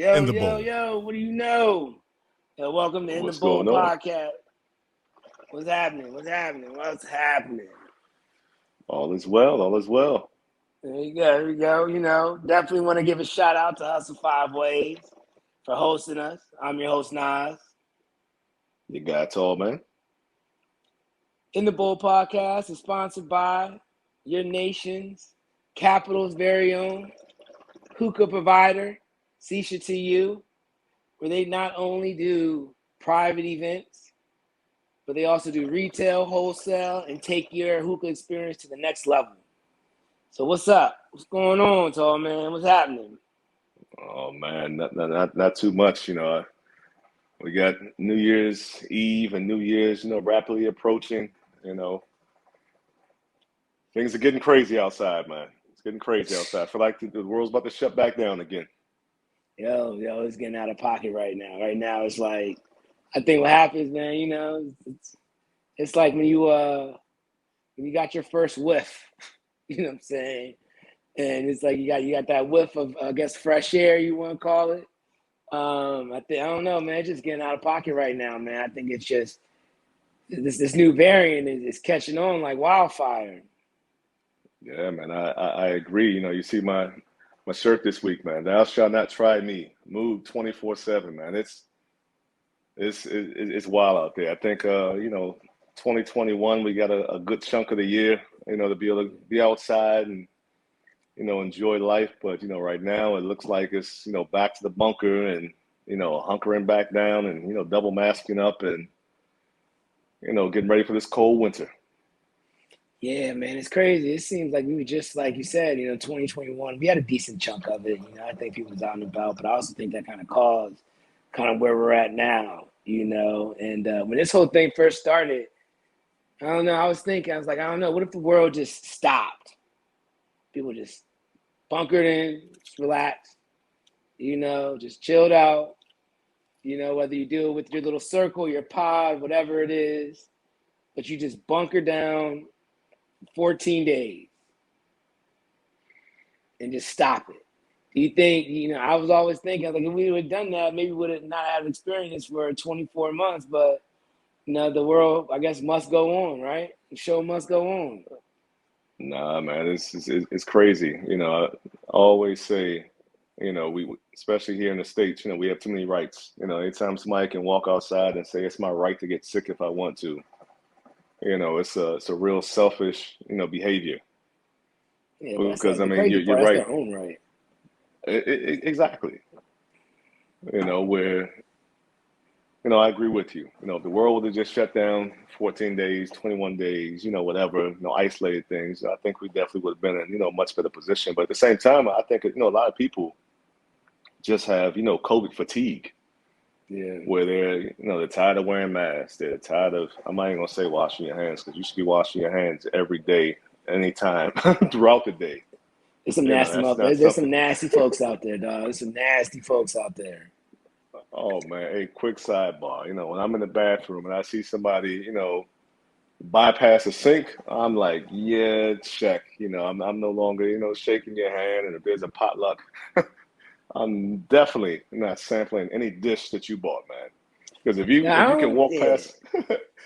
In Yo, the yo, bowl. yo, what do you know? Welcome to In the What's Bowl going on? podcast. What's happening? What's happening? What's happening? All is well. All is well. There you go. Here we go. Definitely want to give a shout out to Hustle Five Ways for hosting us. I'm your host, Naz. You got Tallman. In the Bowl podcast is sponsored by your nation's capital's very own hookah provider, Sisha to You, where they not only do private events, but they also do retail, wholesale, and take your hookah experience to the next level. So what's up? What's going on, Tall Man? What's happening? Oh man, not too much. We got New Year's Eve and New Year's, rapidly approaching. You know, things are getting crazy outside, man. It's getting crazy outside. I feel like the world's about to shut back down again. Yo, it's getting out of pocket right now. Right now, it's like, I think what happens, man, it's like when you got your first whiff, you know what I'm saying? And it's like you got that whiff of, I guess, fresh air, you want to call it. I don't know, man. It's just getting out of pocket right now, man. I think it's just this new variant is catching on like wildfire. Yeah, man. I agree. You see my shirt this week, man. Thou shalt not try me. Move 24/7, man. It's wild out there. I think 2021 we got a good chunk of the year, to be able to be outside and enjoy life. But right now it looks like it's back to the bunker and hunkering back down and double masking up and getting ready for this cold winter. Yeah, man, it's crazy. It seems like we were just like you said, 2021. We had a decent chunk of it. I think people was out and about, but I also think that kind of caused kind of where we're at now. And when this whole thing first started, I don't know. I was like, I don't know. What if the world just stopped? People just bunkered in, just relaxed, just chilled out. Whether you do it with your little circle, your pod, whatever it is, but you just bunker down 14 days and just stop it. Do you think, I was always thinking, like, if we would have done that, maybe we would have not had experience for 24 months, but, the world, I guess, must go on, right? The show must go on. Nah, man, it's crazy. I always say, we especially here in the States, we have too many rights. Anytime somebody can walk outside and say it's my right to get sick if I want to, it's a real selfish, behavior. Yeah, but Because I the mean, crazy you're part, that's right. their own right. Exactly. Where I agree with you. If the world would have just shut down 14 days, 21 days, whatever, isolated things, I think we definitely would have been in, a much better position. But at the same time, I think, a lot of people just have, COVID fatigue. Yeah. Where they're tired of wearing masks. They're tired of, I'm not even going to say washing your hands because you should be washing your hands every day, anytime, throughout the day. There's some nasty That's not there's some something. nasty folks out there, dog. There's some nasty folks out there. Oh man, hey, quick sidebar. When I'm in the bathroom and I see somebody, bypass a sink, I'm like, yeah, check. I'm no longer, shaking your hand. And if there's a potluck, I'm definitely not sampling any dish that you bought, man. Because Yeah, if you can walk yeah. past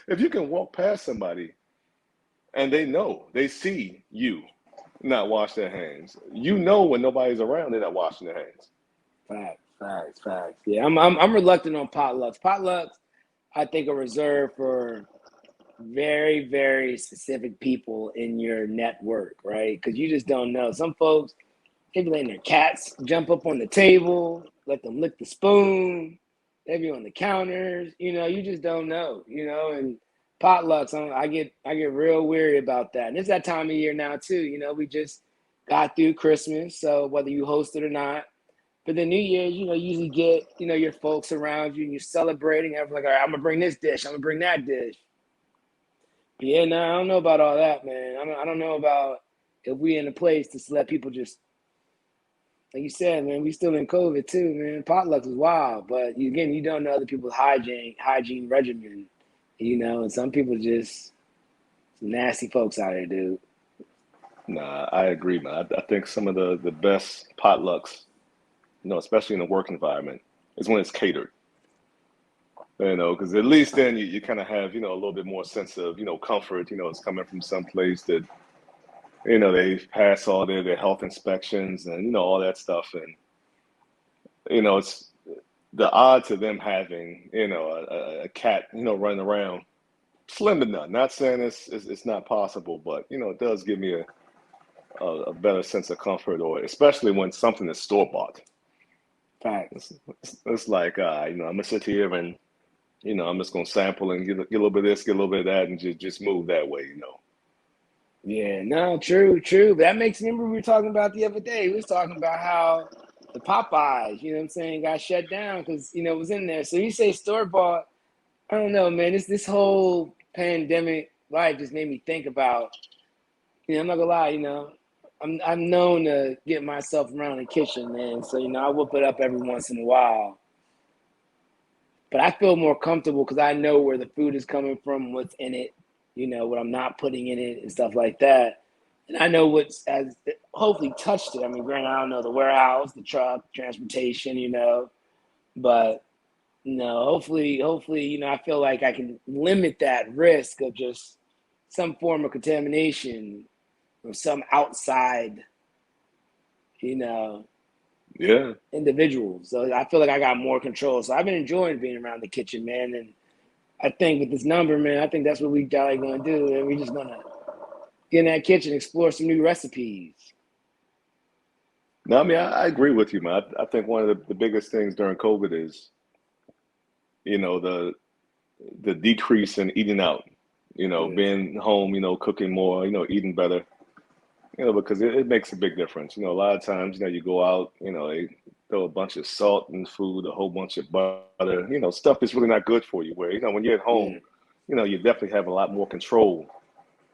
if you can walk past somebody and they see you not wash their hands, when nobody's around, they're not washing their hands. Facts. Yeah, I'm reluctant on potlucks. Potlucks, I think, are reserved for very, very specific people in your network, right? Because you just don't know. Some folks, they be letting their cats jump up on the table, let them lick the spoon. They be on the counters. You just don't know. And potlucks, I get real weary about that. And it's that time of year now too. We just got through Christmas, so whether you host it or not. But the New Year's, you usually get, your folks around you and you're celebrating. Everyone's like, all right, I'm going to bring this dish. I'm going to bring that dish. But yeah, no, I don't know about all that, man. I don't know about if we in a place to let people just, like you said, man, we still in COVID too, man. Potlucks is wild. But again, you don't know other people's hygiene regimen, and some people just, some nasty folks out here, dude. Nah, I agree, man. I think some of the best potlucks, especially in the work environment, is when it's catered. Because at least then you kind of have, a little bit more sense of, comfort. It's coming from some place that, they've passed all their health inspections and, all that stuff. And, it's the odds of them having, a cat, running around, slim to none. Not saying it's not possible, but, it does give me a better sense of comfort, or especially when something is store bought. Facts. It's like, I'm gonna sit here and, I'm just gonna sample and get a little bit of this, get a little bit of that, and just move that way. Yeah, no, true, true. But that makes me remember we were talking about the other day. We was talking about how the Popeyes, you know what I'm saying, got shut down because, it was in there. So you say store bought, I don't know, man. This whole pandemic life just made me think about, I'm not gonna lie, I'm known to get myself around the kitchen, man. So, I whip it up every once in a while. But I feel more comfortable because I know where the food is coming from, what's in it, what I'm not putting in it and stuff like that. And I know what's has hopefully touched it. I mean, granted, I don't know the warehouse, the truck, transportation, but hopefully, I feel like I can limit that risk of just some form of contamination or some outside, you know, Yeah. individuals. So I feel like I got more control. So I've been enjoying being around the kitchen, man. And I think with this number, man, I think that's what we jolly gonna do. And we're just gonna get in that kitchen, explore some new recipes. No, I mean, I agree with you, man. I think one of the biggest things during COVID is, the decrease in eating out, Yeah. being home, cooking more, eating better, because it makes a big difference. A lot of times, you go out, they throw a bunch of salt in food, a whole bunch of butter, stuff that's really not good for you. Where, when you're at home, Yeah. you definitely have a lot more control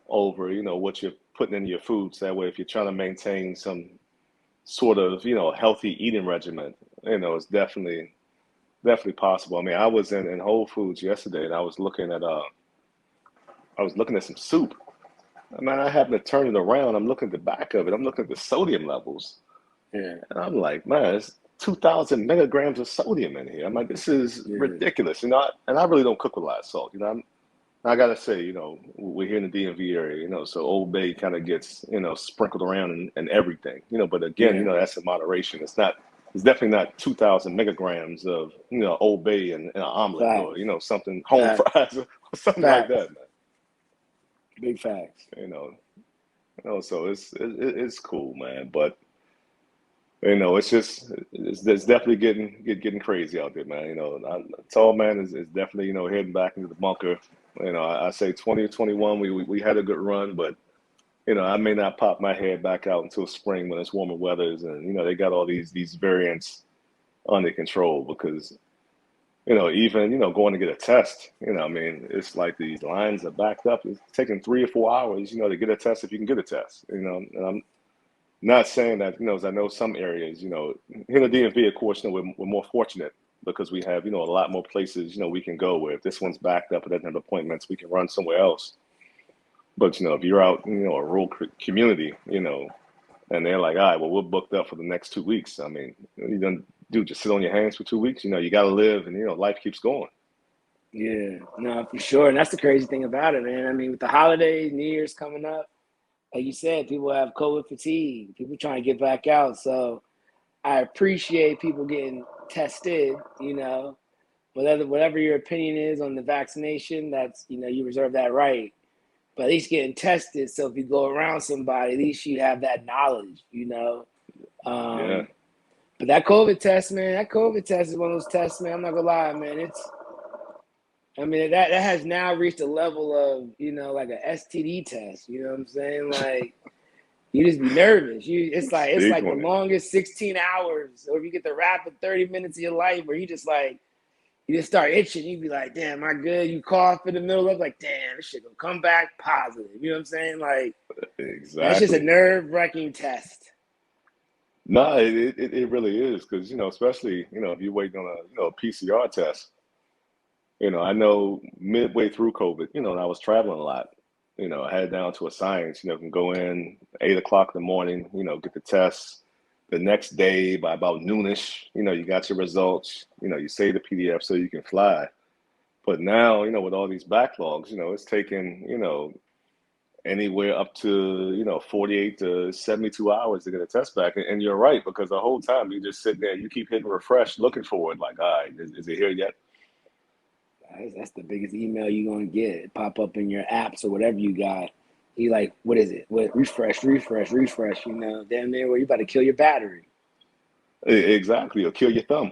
over, what you're putting in your foods. That way, if you're trying to maintain some sort of, healthy eating regimen, it's definitely possible. I mean, I was in Whole Foods yesterday and I was looking at some soup. I mean, I happened to turn it around. I'm looking at the back of it. I'm looking at the sodium levels. Yeah. And I'm like, man, it's 2,000 megagrams of sodium in here. I'm like, this is Yeah. ridiculous. And I really don't cook with a lot of salt. I gotta say, we're here in the DMV area, so Old Bay kind of gets, sprinkled around in everything, but again, Yeah. that's in moderation. It's definitely not 2,000 megagrams of, Old Bay and an omelet, or, Facts. something, home Facts. fries or something like Facts. that, man. Big facts. You know, so it's cool, man. But it's definitely getting crazy out there, man. Tall man is definitely heading back into the bunker. I say 2021 we had a good run, but I may not pop my head back out until spring when it's warmer weathers, and they got all these variants under control. Because even going to get a test, I mean, it's like these lines are backed up. It's taking 3 or 4 hours, to get a test if you can get a test. And I'm not saying that, as I know some areas, here in the DMV, of course, we're more fortunate because we have, a lot more places, we can go where if this one's backed up and doesn't have appointments, we can run somewhere else. But, if you're out, a rural community, and they're like, all right, well, we're booked up for the next 2 weeks. I mean, you don't do just sit on your hands for 2 weeks. You got to live and, life keeps going. Yeah. No, for sure. And that's the crazy thing about it, man. I mean, with the holidays, New Year's coming up, like you said, people have COVID fatigue. People trying to get back out. So I appreciate people getting tested, whatever your opinion is on the vaccination, that's, you reserve that right. But at least getting tested. So if you go around somebody, at least you have that knowledge. Yeah. Um, but that COVID test, man, that COVID test is one of those tests, man. I'm not gonna lie, man. I mean, that has now reached a level of, like a STD test. You know what I'm saying? Like, you just be nervous. It's like Speak the on it. longest 16 hours, or if you get the rapid 30 minutes of your life where you just start itching. You be like, damn, am I good? You cough in the middle of like, damn, this shit gonna come back positive. You know what I'm saying? Like, that's just a Exactly. nerve-wracking test. No, it really is because, especially, if you're waiting on a PCR test. I know midway through COVID, and I was traveling a lot. I had down to a science, can go in 8 o'clock in the morning, get the tests. the next day by about noonish, you got your results, you save the PDF so you can fly. But now, with all these backlogs, it's taking, anywhere up to 48 to 72 hours to get a test back. And you're right, because the whole time you just sit there, you keep hitting refresh looking for it, like, all right, is it here yet? That's the biggest email you're gonna get. It pop up in your apps or whatever you got. You like, what is it? What refresh, refresh, refresh, damn near where you about to kill your battery. Exactly, or kill your thumb.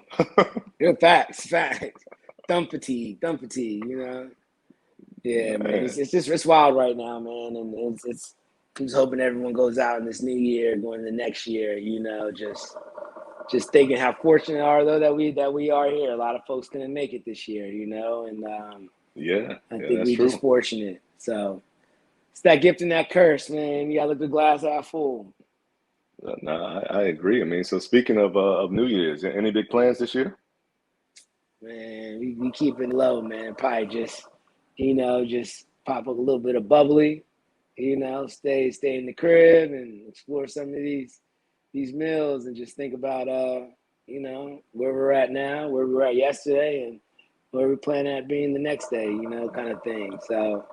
Yeah, facts, facts. Thumb fatigue. Yeah, man. Man, It's wild right now, man. And it's I'm just hoping everyone goes out in this new year, going into next year, just thinking how fortunate are though that we are here. A lot of folks gonna make it this year, and yeah, I yeah, think that's we just true. fortunate. So it's that gift and that curse, man. You gotta look the glass half full. No, I agree. I mean, so speaking of New Year's, any big plans this year? Man, we keep it low, man. Probably just pop up a little bit of bubbly, stay in the crib and explore some of these meals and just think about where we're at now, where we were at yesterday, and where we plan at being the next day, kind of thing. So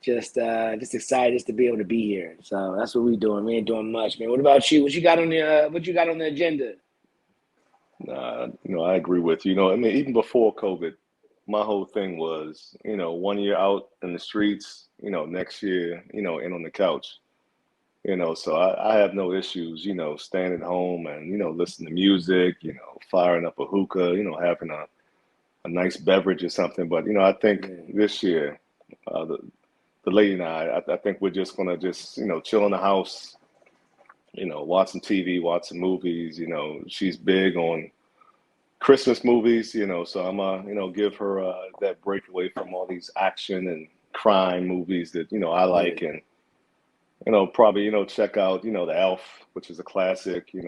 just excited just to be able to be here. So that's what we doing. We ain't doing much, man. What about you? What you got on the agenda? Nah, I agree with you. I mean, even before COVID, my whole thing was, 1 year out in the streets, next year, in on the couch. So I have no issues, staying at home and, listening to music, firing up a hookah, having a nice beverage or something. But, I think Yeah, this year, the lady and I think we're just gonna just, chill in the house, watch some TV, watch some movies. She's big on Christmas movies, so I'm give her that break away from all these action and crime movies that, I yeah, like, and probably, check out, The Elf, which is a classic, yeah,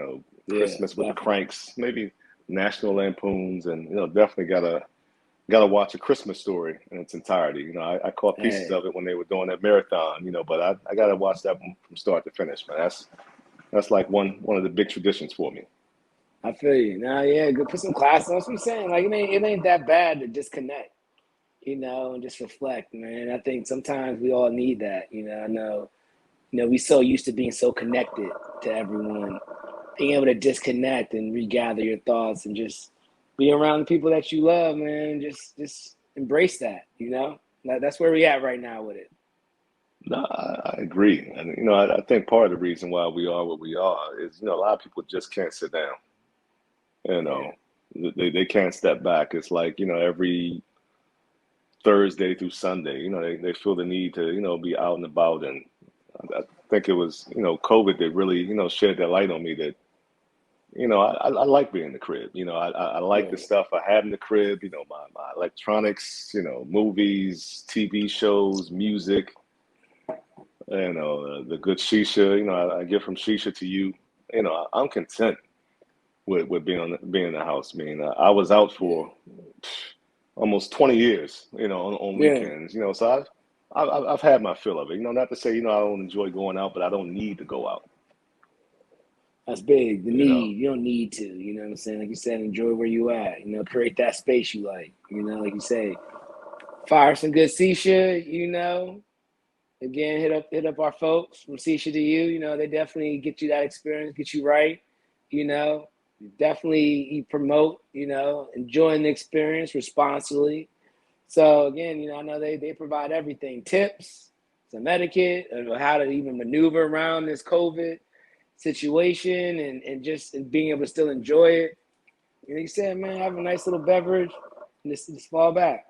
Christmas with the definitely. Cranks, maybe National Lampoons, and, definitely gotta watch A Christmas Story in its entirety. I caught pieces Hey, of it when they were doing that marathon, but I gotta watch that one from start to finish, man. That's like one of the big traditions for me. I feel you. Now, yeah, go put some classes on. That's what I'm saying. Like it ain't that bad to disconnect, and just reflect, man. I think sometimes we all need that. I know, we so used to being so connected to everyone, being able to disconnect and regather your thoughts and just be around the people that you love, man. Just embrace that. That's where we at right now with it. No, I agree, and I think part of the reason why we are what we are is a lot of people just can't sit down. You Yeah, know, they can't step back. It's like every Thursday through Sunday, they feel the need to be out and about, and I think it was COVID that really shed that light on me that I like being in the crib. I like the right. stuff I have in the crib. My electronics, movies, TV shows, music. The good shisha. I get from shisha to you. I'm content with being in the house. I mean, I was out Yeah, for almost 20 years. On yeah. weekends. So I've had my fill of it. Not to say I don't enjoy going out, but I don't need to go out. That's big. The You know. need. You don't need to. You know what I'm saying? Like you said, enjoy where you at. Create that space you like. Like you say, fire some good Sisha. Again, hit up our folks from Sisha to you. They definitely get you that experience, get you right. You know, definitely promote. Enjoying the experience responsibly. So again, I know they provide everything, tips, some etiquette, how to even maneuver around this COVID situation and being able to still enjoy it. You said, man, have a nice little beverage and just fall back.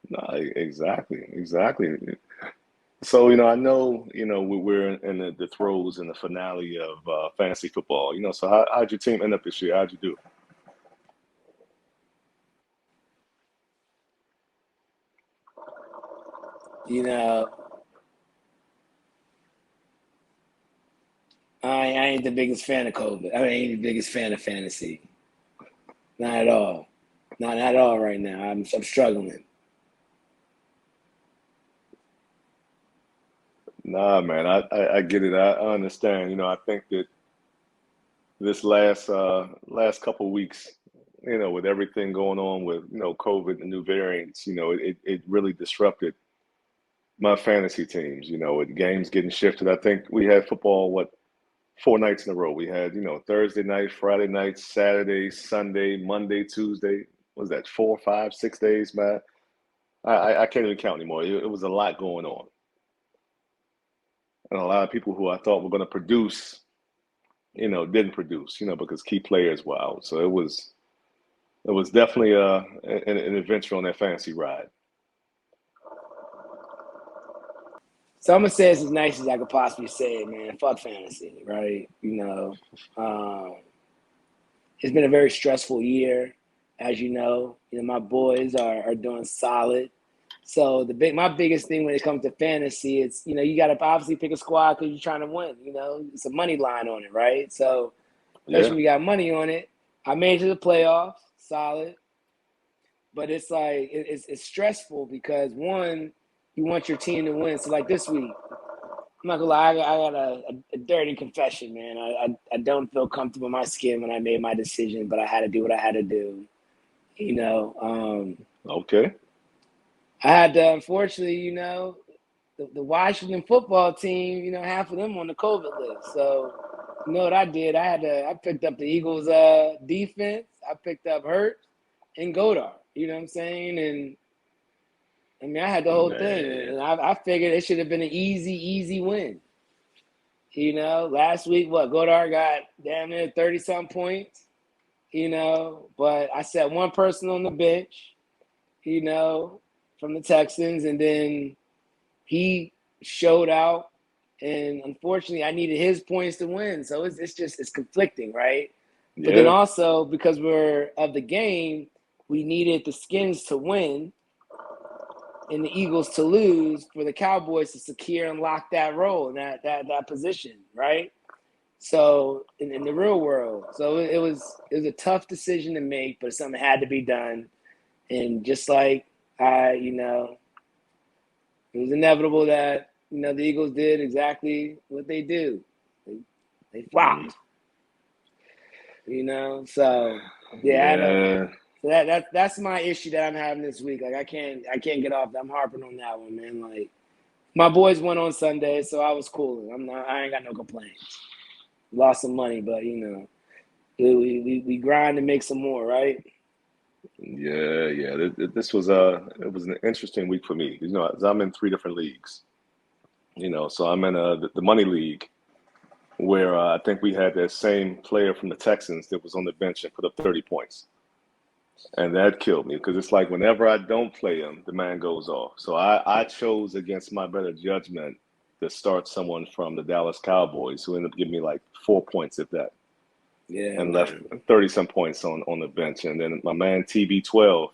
No, exactly, exactly. So, I know, we're in the throes and the finale of fantasy football. So how'd your team end up this year? How'd you do? You know, I ain't the biggest fan of COVID. I ain't the biggest fan of fantasy. Not at all. Not at all right now. I'm struggling. Nah, man, I get it. I understand. I think that, this last couple of weeks, with everything going on with COVID and new variants, it really disrupted my fantasy teams. With games getting shifted. I think we had football what 4 nights in a row. We had Thursday night, Friday night, Saturday, Sunday, Monday, Tuesday. What was that 4, 5, 6 days, man? I can't even count anymore. It was a lot going on, and a lot of people who I thought were going to produce, didn't produce, because key players were out. So it was definitely an adventure on that fantasy ride. So I'm gonna say it's as nice as I could possibly say it, man. Fuck fantasy, right? It's been a very stressful year, as you know. My boys are doing solid. So my biggest thing when it comes to fantasy, it's you got to obviously pick a squad because you're trying to win. It's a money line on it, right? So especially Yeah, when you got money on it. I made it to the playoffs, solid, but it's like it's stressful because one, you want your team to win. So like this week, I'm not gonna lie, I got a dirty confession, man. I don't feel comfortable in my skin when I made my decision, but I had to do what I had to do. You know, um, okay. I had to, unfortunately, the Washington football team, half of them on the COVID list. So, you know what I did? I picked up the Eagles defense. I picked up Hurt and Godard. You know what I'm saying? And I mean, I had the whole thing, Man. and I figured it should have been an easy win. Last week, what, Godard got damn near 30 some points, but I set one person on the bench, you know, from the Texans, and then he showed out. And unfortunately, I needed his points to win. So it's conflicting, right? But then Yeah, also, because we're of the game, we needed the Skins to win and the Eagles to lose for the Cowboys to secure and lock that role in that position, right? So in the real world, so it was a tough decision to make, but something had to be done. And just like it was inevitable that the Eagles did exactly what they do. They flopped. So yeah, I know. yeah. So that's my issue that I'm having this week. Like I can't get off. I'm harping on that one, man. Like my boys won on Sunday, so I was cool. I ain't got no complaints. Lost some money, but we grind to make some more, right? Yeah, yeah. This was it was an interesting week for me. 'Cause I'm in 3 different leagues. So I'm in the money league where I think we had that same player from the Texans that was on the bench and put up 30 points, and that killed me because it's like whenever I don't play him, the man goes off. So I chose against my better judgment to start someone from the Dallas Cowboys who ended up giving me like 4 points at that, Yeah, and left man. 30 some points on the bench, and then my man TB12.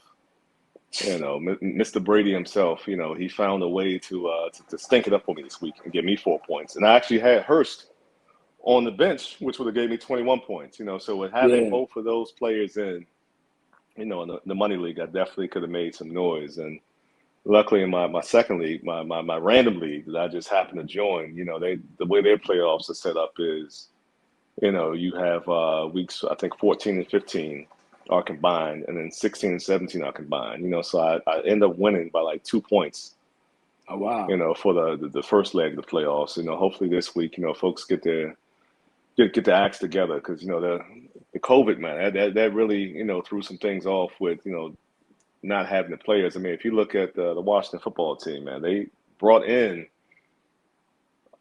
Mr. Brady himself, he found a way to stink it up for me this week and give me 4 points. And I actually had Hurst on the bench, which would have gave me 21 points. So with having Yeah. both of those players in the money league, I definitely could have made some noise. And luckily in my second league, my random league that I just happened to join, the way their playoffs are set up is, you have weeks, I think 14 and 15 are combined, and then 16 and 17 are combined. So I end up winning by like 2 points. Oh wow. For the first leg of the playoffs. Hopefully this week, folks get their acts together because the COVID, man, that really threw some things off with not having the players. I mean, if you look at the Washington football team, man, they brought in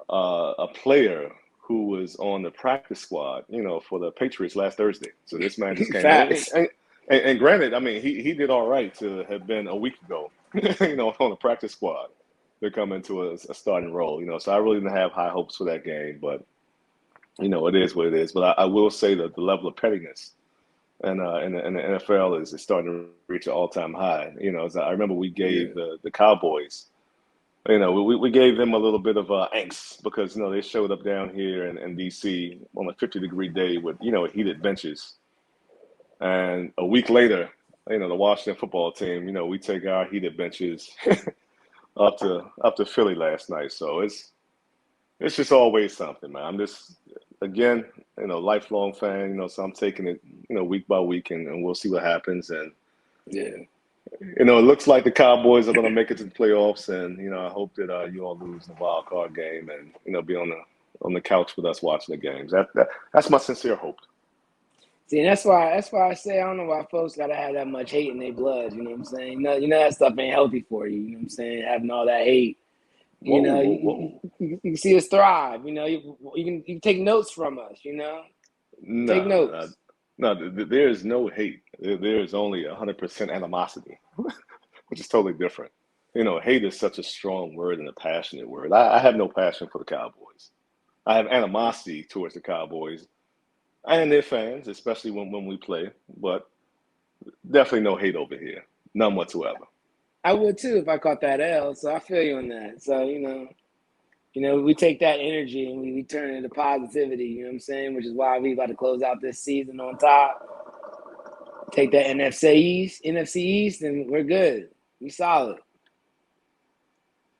a player who was on the practice squad, for the Patriots last Thursday. So this man just came in. Facts. And granted, I mean, he did all right to have been a week ago, on the practice squad to come into a starting role. So I really didn't have high hopes for that game, but it is what it is. But I will say that the level of pettiness and in the NFL is starting to reach an all-time high. As I remember we Yeah. gave the Cowboys. We gave them a little bit of angst because they showed up down here in DC on a 50-degree day with heated benches, and a week later, the Washington football team, we take our heated benches up to Philly last night. So it's just always something, man. I'm just again lifelong fan. So I'm taking it, week by week, and we'll see what happens. And Yeah. it looks like the Cowboys are going to make it to the playoffs, and I hope that you all lose the wild card game, and be on the couch with us watching the games. That's my sincere hope. See, and that's why I say I don't know why folks gotta have that much hate in their blood. You know what I'm saying? You know that stuff ain't healthy for you. You know what I'm saying? Having all that hate. Whoa, whoa, whoa! You can see us thrive. You can take notes from us. Take No, notes. no. There is no hate. There is only 100% animosity, which is totally different. Hate is such a strong word and a passionate word. I have no passion for the Cowboys. I have animosity towards the Cowboys and their fans, especially when we play, but definitely no hate over here. None whatsoever. I would too if I caught that L. So I feel you on that. So we take that energy and we turn it into positivity. You know what I'm saying? Which is why we about to close out this season on top. Take that NFC East, and we're good. We solid.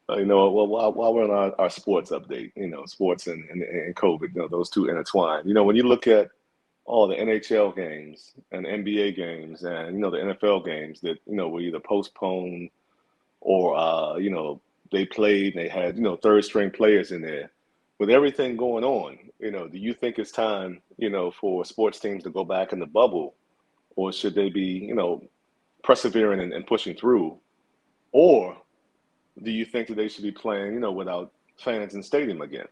Well, while we're on our sports update, sports and COVID, those two intertwined. When you look at all the NHL games and NBA games and the NFL games that were either postponed or they played and they had third string players in there. With everything going on, do you think it's time for sports teams to go back in the bubble, or should they be persevering and pushing through, or do you think that they should be playing without fans in stadium again?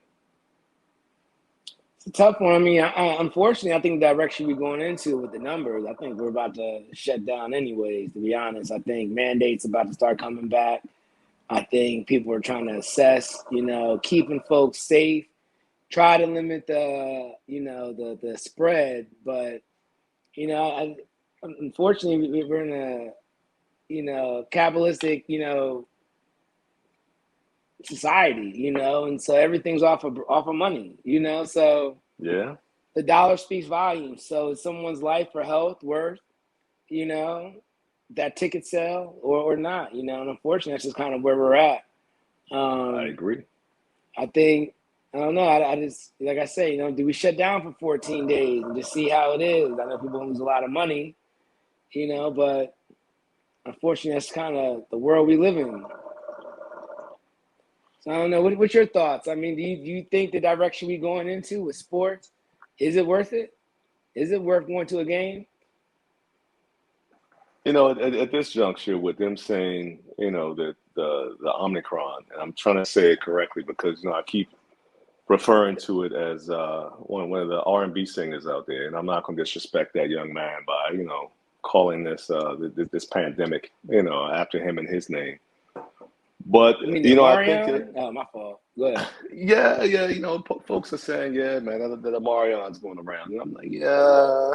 It's a tough one. I mean, unfortunately, I think the direction we're going into with the numbers, I think we're about to shut down anyways, to be honest. I think mandates about to start coming back. I think people are trying to assess, keeping folks safe, try to limit the spread. But, unfortunately, we're in a capitalistic, society, and so everything's off of money, so Yeah, the dollar speaks volumes. So it's someone's life or health worth, you know, that ticket sale or not, and unfortunately that's just kind of where we're at. I Um, agree. I think I don't know. I just like I say, do we shut down for 14 days and just see how it is? I know people lose a lot of money, but unfortunately that's kind of the world we live in. So I don't know. What's your thoughts? I mean, do you think the direction we going into with sports, is it worth it? Is it worth going to a game? At this juncture, with them saying, that the Omicron, and I'm trying to say it correctly because I keep referring to it as one of the R&B singers out there, and I'm not going to disrespect that young man by calling this pandemic after him and his name. But You mean the I think Marion? Oh, my fault. Go ahead. yeah, folks are saying, yeah, man, that Marion's going around, and I'm like, yeah,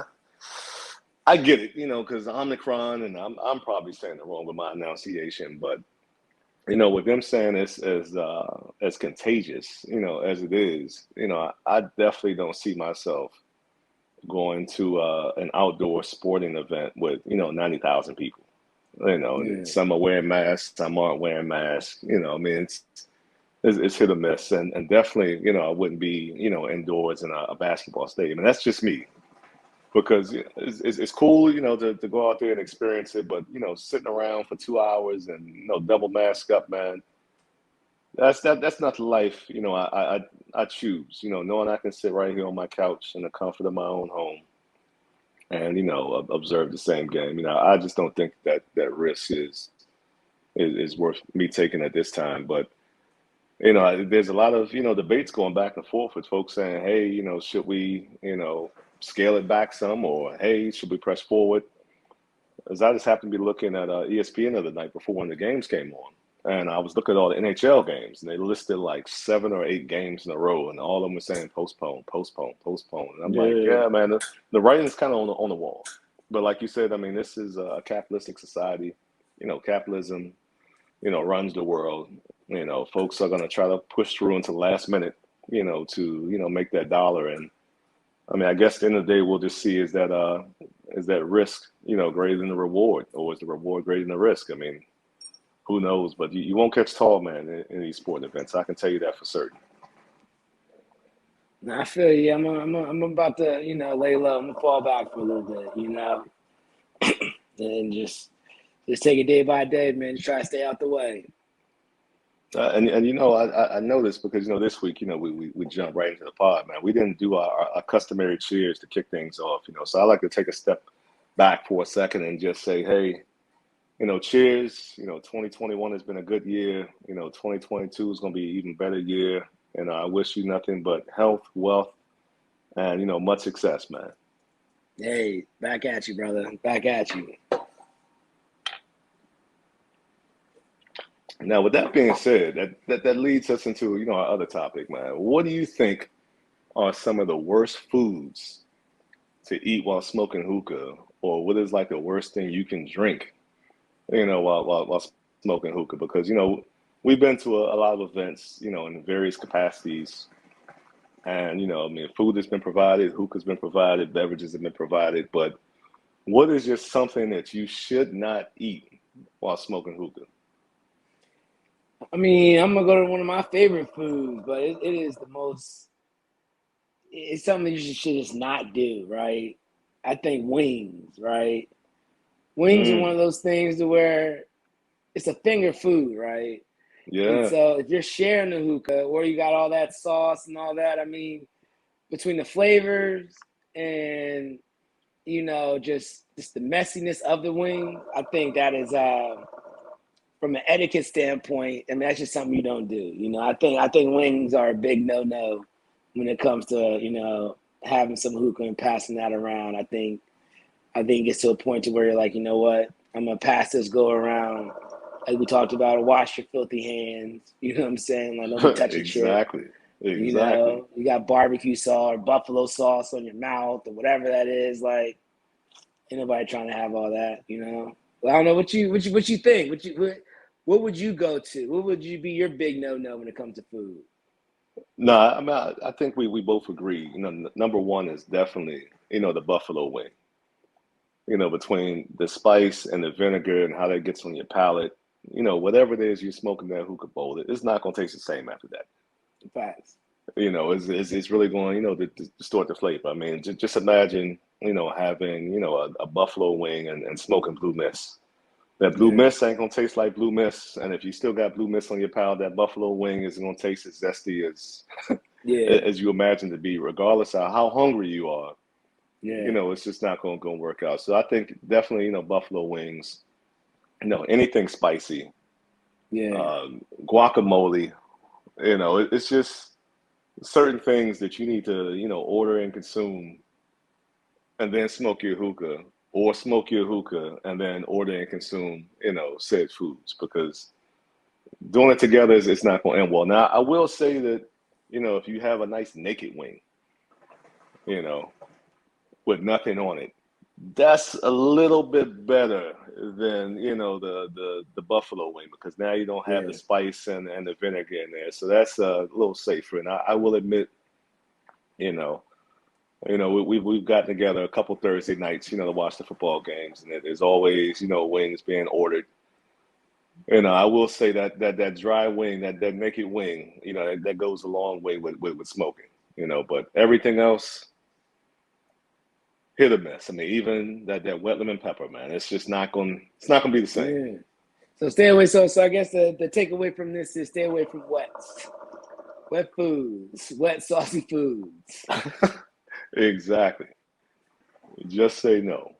I get it, because Omicron, and I'm probably saying it wrong with my enunciation, but with them saying it's as contagious, as it is, I definitely don't see myself going to an outdoor sporting event with 90,000 people. Yeah. Some are wearing masks, some aren't wearing masks. I mean, it's hit or miss, and definitely, I wouldn't be indoors in a basketball stadium, and that's just me because it's cool, to go out there and experience it, but sitting around for 2 hours and double mask up, man. That's not the life, I choose. Knowing I can sit right here on my couch in the comfort of my own home and observe the same game. I just don't think that risk is worth me taking at this time. But there's a lot of debates going back and forth with folks saying, hey, should we scale it back some, or hey, should we press forward? As I just happened to be looking at ESPN the other night before one of the games came on. And I was looking at all the NHL games, and they listed like 7 or 8 games in a row, and all of them were saying postpone, postpone, postpone. And I'm like, Yeah. yeah, man, the writing's kind of on the wall. But like you said, I mean, this is a capitalistic society. Capitalism, runs the world. Folks are going to try to push through until the last minute, to make that dollar. And I mean, I guess at the end of the day, we'll just see is that risk, greater than the reward, or is the reward greater than the risk? I mean, who knows? But you won't catch Tall Man in these sporting events. I can tell you that for certain. I feel you. I'm about to, lay low. I'm gonna fall back for a little bit, and just take it day by day, man. Just try to stay out the way. And I noticed because this week we jumped right into the pod, man. We didn't do our customary cheers to kick things off, so I like to take a step back for a second and just say, hey, cheers. 2021 has been a good year. 2022 is going to be an even better year. And I wish you nothing but health, wealth, and much success, man. Hey, back at you, brother. Back at you. Now, with that being said, that leads us into our other topic, man. What do you think are some of the worst foods to eat while smoking hookah, or what is like the worst thing you can drink, while smoking hookah? Because we've been to a lot of events, in various capacities, and I mean, food has been provided, hookah's been provided, beverages have been provided, but what is just something that you should not eat while smoking hookah? I mean, I'm gonna go to one of my favorite foods, but it is the most. It's something you should just not do, right? I think wings, right? Wings are one of Mm, those things to where it's a finger food, right? And yeah, so if you're sharing the hookah or you got all that sauce and all that, I mean, between the flavors and just the messiness of the wing, I think that is from an etiquette standpoint. I mean, that's just something you don't do. I think wings are a big no when it comes to having some hookah and passing that around. I think it gets to a point to where you're like, you know what, I'm gonna pass this go around. As we talked about, wash your filthy hands. You know what I'm saying? Like, don't be touching shit. exactly, exactly. You got barbecue sauce or buffalo sauce on your mouth or whatever that is. Like, ain't nobody trying to have all that. Well, I don't know what you think. What would you go to? What would you be your big no when it comes to food? No, I mean, I think we both agree. Number one is definitely the buffalo wing. Between the spice and the vinegar and how that gets on your palate, whatever it is you're smoking that hookah bowl, it's not going to taste the same after that. Facts. It's really going, to distort the flavor. I mean, just imagine, having, a buffalo wing and smoking blue mist. That blue Yeah. mist ain't gonna taste like blue mist, and if you still got blue mist on your palate, that buffalo wing is gonna taste as zesty Yeah. as you imagine to be, regardless of how hungry you are. Yeah. It's just not gonna work out. So I think definitely, buffalo wings, anything spicy, Yeah. guacamole. It's just certain things that you need to, order and consume, and then smoke your hookah, or smoke your hookah and then order and consume, said foods, because doing it together is it's not going to end well. Now, I will say that, if you have a nice naked wing, you know, with nothing on it, that's a little bit better than the buffalo wing, because now you don't have the Yeah. spice and the vinegar in there, so that's a little safer. And I will admit, you know, we've gotten together a couple Thursday nights, to watch the football games, and there's always wings being ordered. I will say that dry wing, that naked wing, that goes a long way with smoking. But everything else, hit or miss. I mean, even that wet lemon pepper, man, it's not gonna be the same. Yeah. So stay away. So I guess the takeaway from this is stay away from wet foods, wet saucy foods. Exactly. Just say no.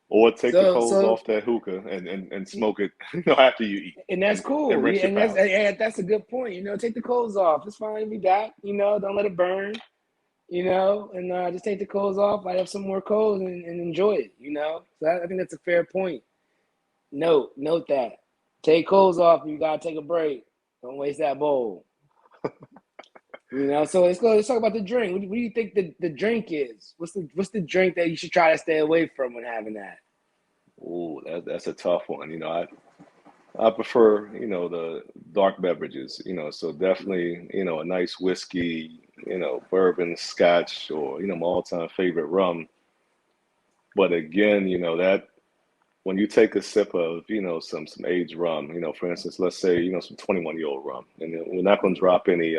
Or take the So coals so off that hookah and smoke it, after you eat, and that's and cool. rinse Yeah, your and that's palate. that's a good point. Take the clothes off. It's fine. Be that. Don't let it burn. And just take the clothes off. Light up some more coals and enjoy it. So I think that's a fair point. Note that. Take clothes off. You gotta take a break. Don't waste that bowl. So let's go. Let's talk about the drink. What do you think the drink is? What's the drink that you should try to stay away from when having that? Oh, that's a tough one. I prefer, the dark beverages, so definitely, a nice whiskey, bourbon, scotch, or, my all-time favorite rum. But again, that when you take a sip of, some aged rum, for instance, let's say, some 21-year-old rum, and we're not going to drop any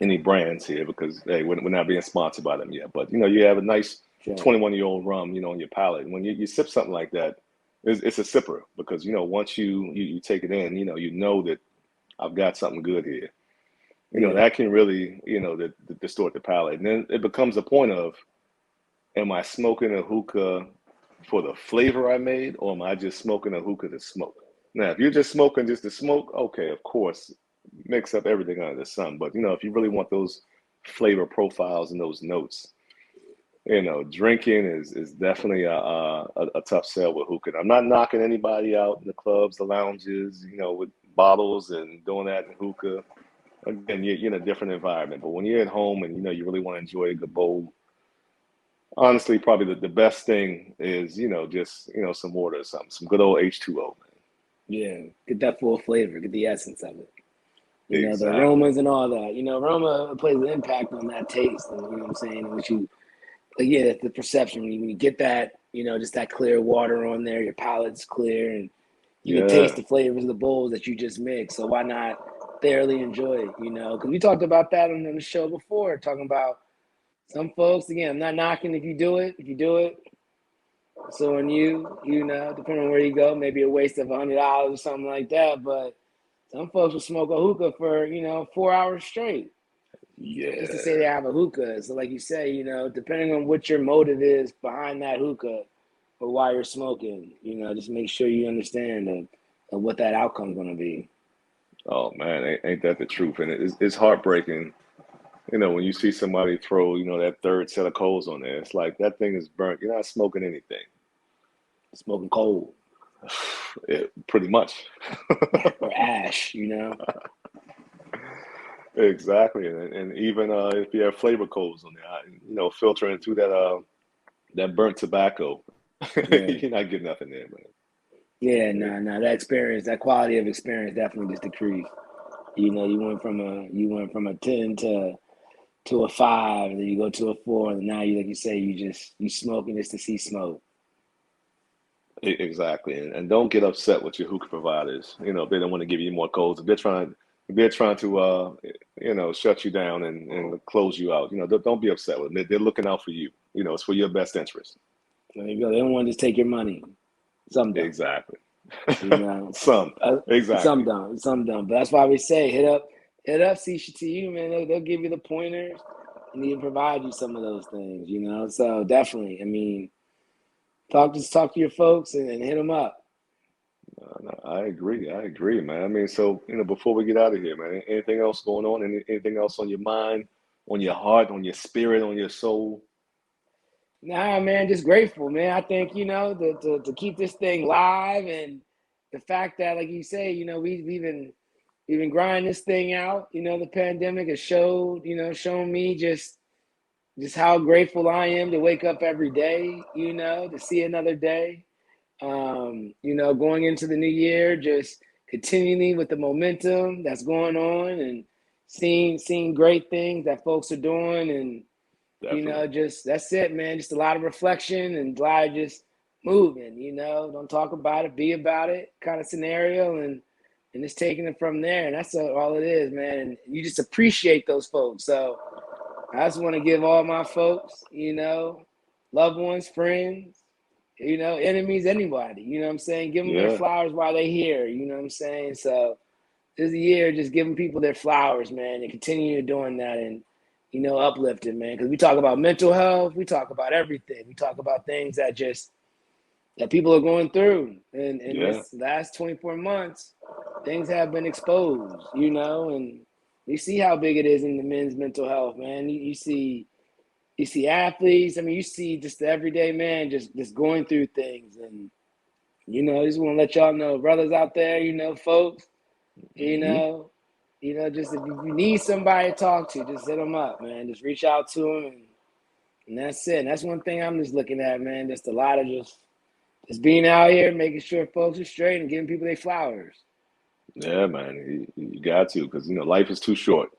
any brands here because hey, we're not being sponsored by them yet. But you have a nice Sure. 21-year-old rum, on your palate. When you sip something like that, it's a sipper because once you take it in, you know that I've got something good here. Yeah. That can really distort the palate, and then it becomes a point of, am I smoking a hookah for the flavor I made, or am I just smoking a hookah to smoke? Now, if you're just smoking just to smoke, okay, of course, mix up everything under the sun. But if you really want those flavor profiles and those notes, drinking is definitely a tough sell with hookah. I'm not knocking anybody out in the clubs, the lounges, with bottles and doing that in hookah. Again, you're in a different environment. But when you're at home and you really want to enjoy a good bowl, honestly, probably the best thing is, just, some water or something, some good old H2O, man. Yeah. Get that full flavor. Get the essence of it. The Exactly. aromas and all that. Aroma plays an impact on that taste. And what I'm saying? Which you, yeah, the perception. When you get that, just that clear water on there, your palate's clear, and you can taste Yeah. the flavors of the bowls that you just mixed. So why not thoroughly enjoy it? Because we talked about that on the show before, talking about some folks. Again, I'm not knocking if you do it. If you do it, so on you, depending on where you go, maybe a waste of $100 or something like that. But some folks will smoke a hookah for 4 hours straight just to say they Yeah. have a hookah. So like you say, depending on what your motive is behind that hookah or why you're smoking, just make sure you understand of what that outcome's going to be. Oh man, ain't that the truth? And it's heartbreaking, when you see somebody throw, that third set of coals on there. It's like that thing is burnt. You're not smoking anything. Smoking coal Pretty much. or ash. Exactly. And even if you have flavor coals on there, filtering through that burnt tobacco, Yeah. you're not getting nothing there, man. Yeah, Eh, no, that experience, that quality of experience definitely just decreased. You went from a 10 to a 5, and then you go to a 4, and now you, like you say, you smoking just to see smoke. Exactly. And don't get upset with your hookah providers. If they don't want to give you more codes, if they're trying to shut you down and close you out, don't be upset with them. They're looking out for you. It's for your best interest. There you go. They don't want to just take your money. Some don't, Exactly. you know. Some. Uh, some Exactly. don't, some don't. But that's why we say hit up CCTU, man. They'll give you the pointers and even provide you some of those things. So definitely, I mean, talk to your folks and hit them up. No, I agree. I agree, man. I mean, so, before we get out of here, man, anything else going on? Anything else on your mind, on your heart, on your spirit, on your soul? Nah, man, just grateful, man. I think to keep this thing live, and the fact that, like you say, we've been grinding this thing out. The pandemic has shown me just how grateful I am to wake up every day. To see another day. Going into the new year, just continuing with the momentum that's going on, and seeing great things that folks are doing, and Definitely. just that's it, man. Just a lot of reflection and a lot of just moving. Don't talk about it, be about it, kind of scenario, and just taking it from there. And that's all it is, man. And you just appreciate those folks. So I just want to give all my folks, loved ones, friends, enemies, anybody, what I'm saying? Give them their Yeah, flowers while they're here, what I'm saying? So this year, just giving people their flowers, man, and continue doing that, and, uplifting, man. Because we talk about mental health, we talk about everything. We talk about things that people are going through. And in yeah, this last 24 months, things have been exposed, and we see how big it is in the men's mental health, man. You see athletes. I mean, you see just the everyday man just going through things, and I just want to let y'all know, brothers out there, folks, you hmm know, just if you need somebody to talk to, just hit them up, man. Just reach out to them, and that's it. And that's one thing I'm just looking at, man. Just a lot of just being out here, making sure folks are straight and giving people their flowers. yeah, man. You got to, because life is too short.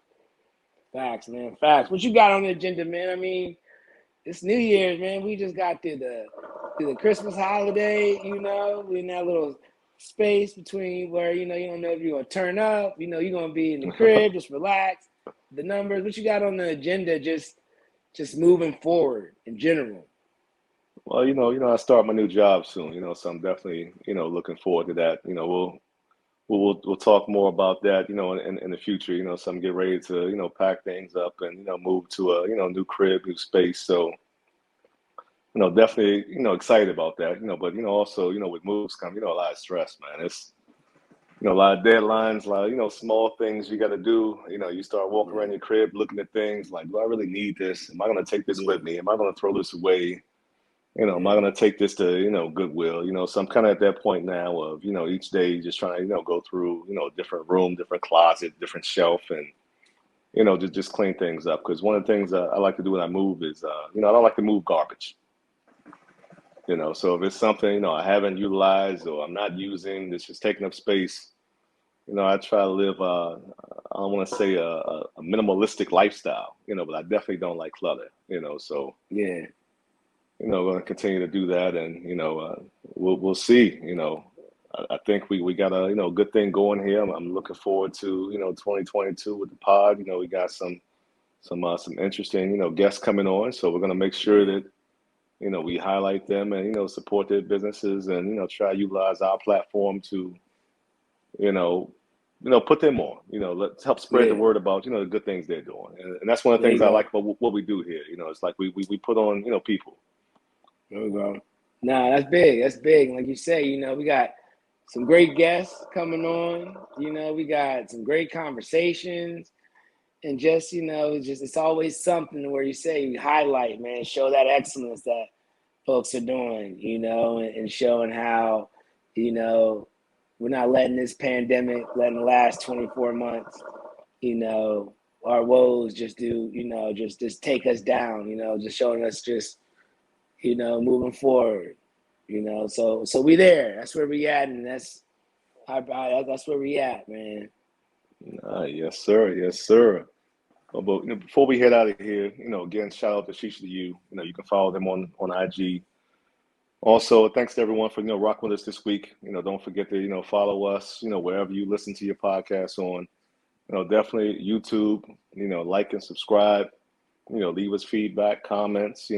Facts, man. Facts. What you got on the agenda, man? I mean, it's New Year's, man. We just got through the Christmas holiday. We in that little space between where you don't know if you're gonna turn up. You're gonna be in the crib, just relax. the numbers? What you got on the agenda? Just moving forward in general. Well, I start my new job soon, so I'm definitely, looking forward to that. We'll talk more about that, in the future. So I'm getting ready to, pack things up and, move to a, new crib, new space. So, definitely, excited about that, but, also, with moves come, a lot of stress, man. It's, a lot of deadlines, a lot of, small things you got to do. You start walking Yeah, around your crib, looking at things like, do I really need this? Am I going to take this yeah, with me? Am I going to throw this away? Am I yeah, going to take this to, Goodwill? So I'm kind of at that point now of, each day just trying to, go through, a different room, different closet, different shelf, and, just clean things up. Because one of the things I like to do when I move is, I don't like to move garbage. So if it's something, I haven't utilized or I'm not using, that's just taking up space, I try to live, I don't want to say a minimalistic lifestyle, but I definitely don't like clutter, so yeah, going to continue to do that, and we'll see. I think we got a good thing going here. I'm looking forward to 2022 with the pod. We got some interesting guests coming on, so we're going to make sure yeah, that we highlight them and support their businesses, and try to utilize our platform to you know put them on. Let's help spread the yeah. word about the good things they're doing, and that's one of the There things you I go. like about what we do here. It's like we put on people. There we go. Nah, that's big. That's big. Like you say, we got some great guests coming on. We got some great conversations. And just, it's always something where you say you highlight, man, show that excellence that folks are doing, and showing how, you know, we're not letting this pandemic, letting the last 24 months, you know, our woes just do, just take us down, just showing us just, moving forward, so we there. That's where we at, and that's where we at, man. Yes, sir. Yes, sir. But before we head out of here, again, shout out to Shisha to you. You can follow them on IG. Also, thanks to everyone for rocking with us this week. Don't forget to follow us. Wherever you listen to your podcast on. Definitely YouTube. Like and subscribe. Leave us feedback, comments.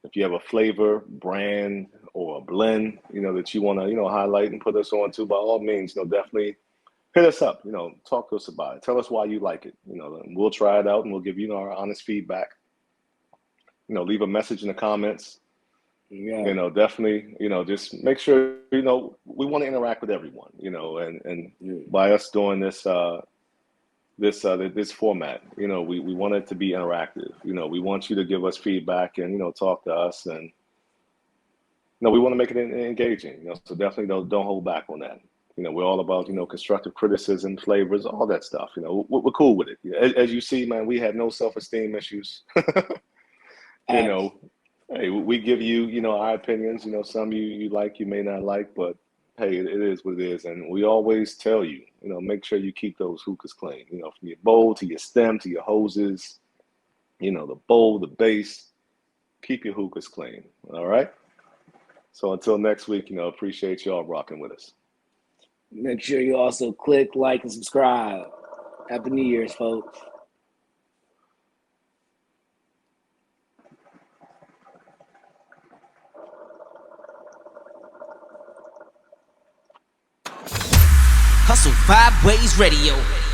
If you have a flavor, brand, or a blend, that you want to highlight and put us on to, by all means, definitely hit us up, talk to us about it. Tell us why you like it. And we'll try it out and we'll give you our honest feedback. Leave a message in the comments. Yeah, Definitely, just make sure, we want to interact with everyone, and yeah, by us doing this format, we want it to be interactive. We want you to give us feedback and, talk to us, and we want to make it engaging, so definitely don't hold back on that. We're all about, constructive criticism, flavors, all that stuff. We're cool with it. As you see, man, we have no self-esteem issues. you acts. know, hey, we give you, our opinions. Some you like, you may not like, but hey, it is what it is. And we always tell you, make sure you keep those hookahs clean. From your bowl to your stem to your hoses, the bowl, the base, keep your hookahs clean. All right. So until next week, appreciate y'all rocking with us. Make sure you also click, like, and subscribe. Happy New Year's, folks. Hustle 5 Ways Radio.